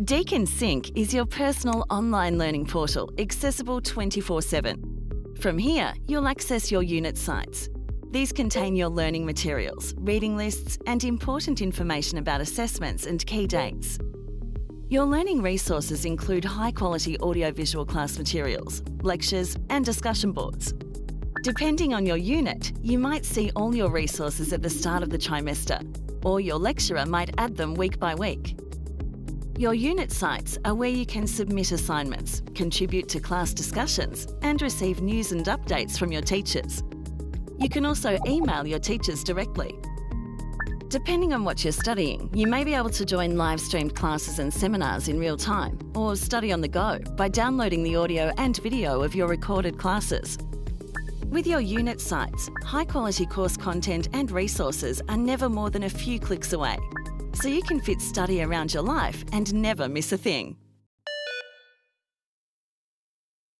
Deakin Sync is your personal online learning portal, accessible 24/7. From here, you'll access your unit sites. These contain your learning materials, reading lists, and important information about assessments and key dates. Your learning resources include high-quality audiovisual class materials, lectures, and discussion boards. Depending on your unit, you might see all your resources at the start of the trimester, or your lecturer might add them week by week. Your unit sites are where you can submit assignments, contribute to class discussions, and receive news and updates from your teachers. You can also email your teachers directly. Depending on what you're studying, you may be able to join live-streamed classes and seminars in real time, or study on the go by downloading the audio and video of your recorded classes. With your unit sites, high-quality course content and resources are never more than a few clicks away, so you can fit study around your life and never miss a thing.